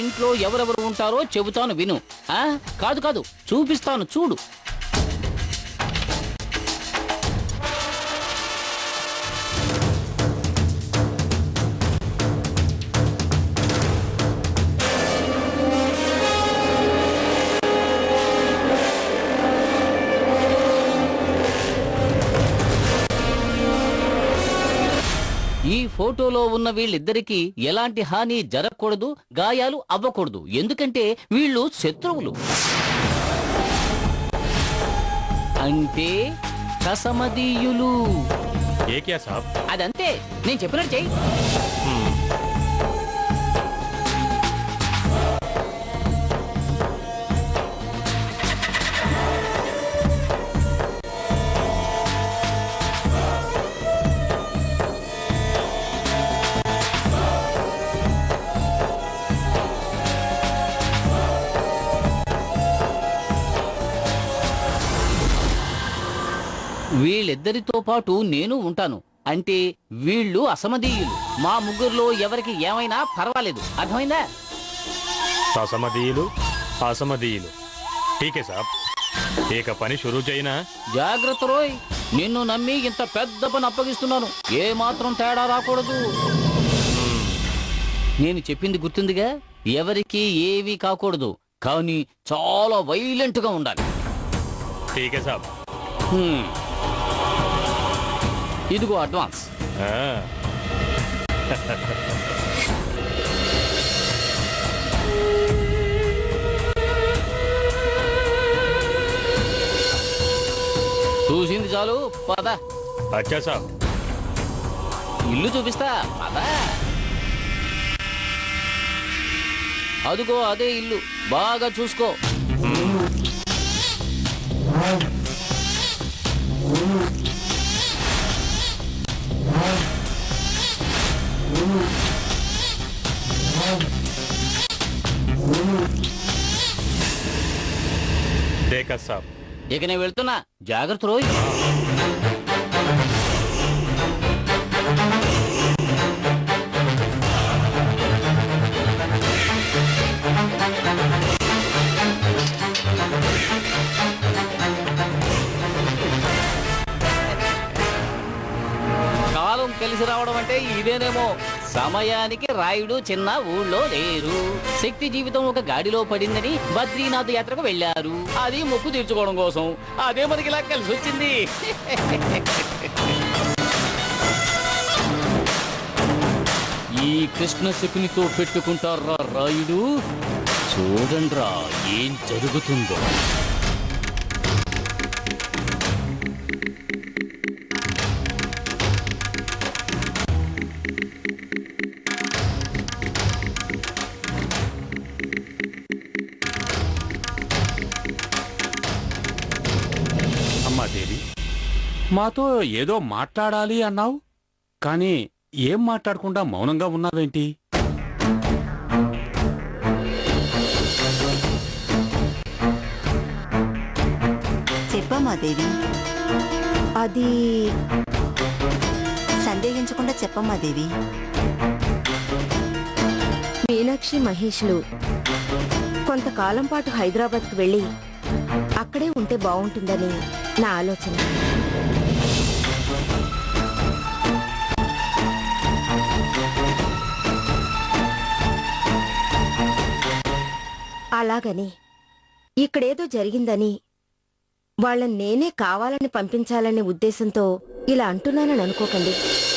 ఇంట్లో ఎవరెవరు ఉంటారో చెబుతాను విను. కాదు కాదు, చూపిస్తాను చూడు. ఈ ఫోటోలో ఉన్న వీళ్ళిద్దరికీ ఎలాంటి హాని జరగకూడదు, గాయాలు అవ్వకూడదు. ఎందుకంటే వీళ్ళు శత్రువులు. అంటే కసమదీయులు. అదంతే, నేను చెప్పినట్టు చెయ్యి. వీళ్ళిద్దరితో పాటు నేను ఉంటాను. అంటే వీళ్ళు అసమదీయులు. మా ముగ్గురులో ఎవరికి ఏమైనా పర్వాలేదు. అర్థమైందా? అసమదీయులు అసమదీయులు. ఠీకే సాబ్, ఏక పని షురూ చేయనా? జాగ్రత్త రోయ్, నిన్ను నమ్మి ఇంత పెద్ద పని అప్పగిస్తున్నాను. ఏ మాత్రం తేడా రాకూడదు. నేను చెప్పింది గుర్తుందిగా? ఎవరికి ఏమీ కాకూడదు, కానీ చాలా వైలెంట్ గా ఉండాలి. ఠీకే సాబ్. ఇదిగో అడ్వాన్స్. చూసింది చాలు, పద. అచ్చా సాబ్. ఇల్లు చూపిస్తా, పద. అదిగో అదే ఇల్లు, బాగా చూసుకో. దేకా సాబ్. ఇక నేను వెళ్తున్నా, జాగ్రత్త రోయ్. కాలం కలిసి రావడం అంటే ఇదేనేమో. సమయానికి రాయుడు చిన్న ఊళ్ళో లేరు. శక్తి జీవితం ఒక గాడిలో పడిందని బద్రీనాథ్ యాత్రకు వెళ్లారు. అది మొక్కు తీర్చుకోవడం కోసం. అదే మనకి ఇలా కలిసి వచ్చింది. ఈ కృష్ణ శకునితో పెట్టుకుంటారా రాయుడు? చూడండ్రా ఏం జరుగుతుందో. దేవి, మాతో ఏదో మాట్లాడాలి అన్నావు, కానీ ఏం మాట్లాడకుండా మౌనంగా ఉన్నావేంటి? చెప్పమ్మా దేవి. అది సందేహించకుండా చెప్పమ్మా దేవి. మీనాక్షి మహేష్లు కొంతకాలం పాటు హైదరాబాద్కు వెళ్ళి అక్కడే ఉంటే బాగుంటుందని నా ఆలోచన. అలాగని ఇక్కడేదో జరిగిందని వాళ్ళని నేనే కావాలని పంపించాలనే ఉద్దేశంతో ఇలా అంటున్నానని అనుకోకండి.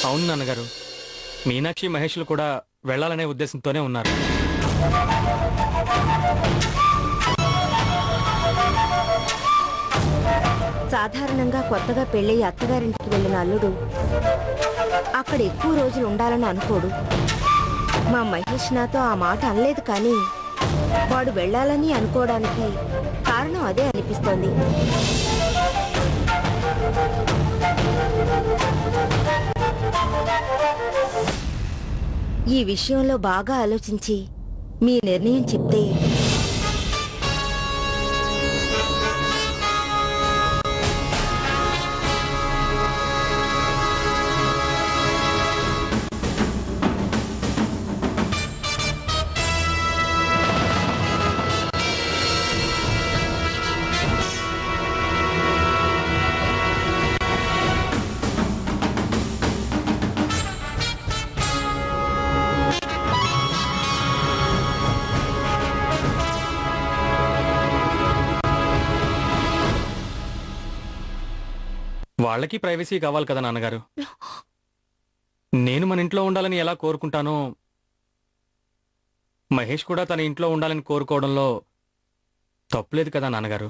అవును నాన్నగారు, మీనాక్షి మహేష్లు కూడా వెళ్లాలనే ఉద్దేశంతోనే ఉన్నారు. సాధారణంగా కొత్తగా పెళ్ళయి అత్తగారింటికి వెళ్ళిన అల్లుడు అక్కడ ఎక్కువ రోజులు ఉండాలని అనుకోడు. మా మహేష్ నాతో ఆ మాట అనలేదు, కానీ వాడు వెళ్ళాలని అనుకోవడానికి కారణం అదే అనిపిస్తోంది. ఈ విషయంలో బాగా ఆలోచించి మీ నిర్ణయం చెప్తే వాళ్ళకి ప్రైవసీ కావాలి కదా నాన్నగారు. నేను మన ఇంట్లో ఉండాలని ఎలా కోరుకుంటానో మహేష్ కూడా తన ఇంట్లో ఉండాలని కోరుకోవడంలో తప్పులేదు కదా నాన్నగారు.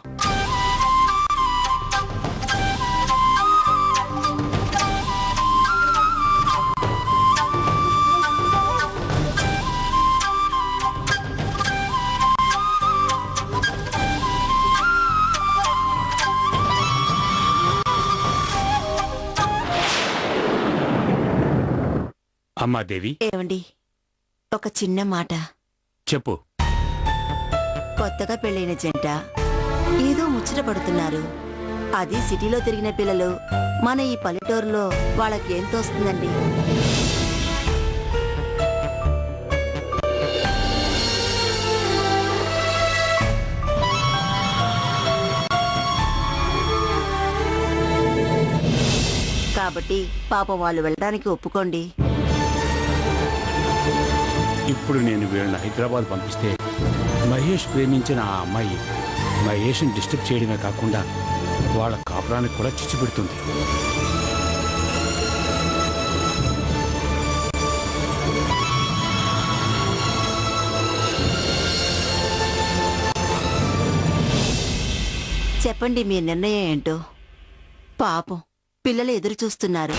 అమ్మా దేవి, ఏమండి, ఒక చిన్న మాట. చెప్పు. కొత్తగా పెళ్ళైన జంట ఏదో ముచ్చట పడుతున్నారు. అది సిటీలో తిరిగిన పిల్లలు, మన ఈ పల్లెటూరులో వాళ్ళకి ఏం తోస్తుందండి? కాబట్టి పాపం వాళ్ళు వెళ్ళడానికి ఒప్పుకోండి. ఇప్పుడు నేను వీళ్ళని హైదరాబాద్ పంపిస్తే మహేష్ ప్రేమించిన ఆ అమ్మాయి మహేష్ని డిస్టర్బ్ చేయడమే కాకుండా వాళ్ళ కాపురానికి కూడా చిచ్చు పెడుతుంది. చెప్పండి మీ నిర్ణయం ఏంటో. పాపం పిల్లలు ఎదురు చూస్తున్నారు.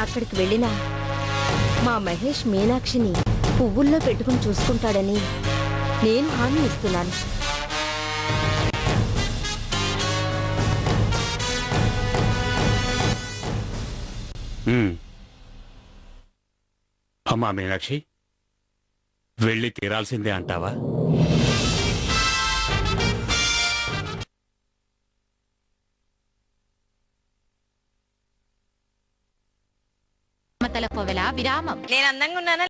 అక్కడికి వెళ్ళినా మా మహేష్ మీనాక్షిని పువ్వుల్లో పెట్టుకుని చూసుకుంటాడని నేను హామీ ఇస్తున్నాను. అమ్మా మీనాక్షి, వెళ్ళి తీరాల్సిందే అంటావా? విరామం. నేను అందంగా ఉన్నానా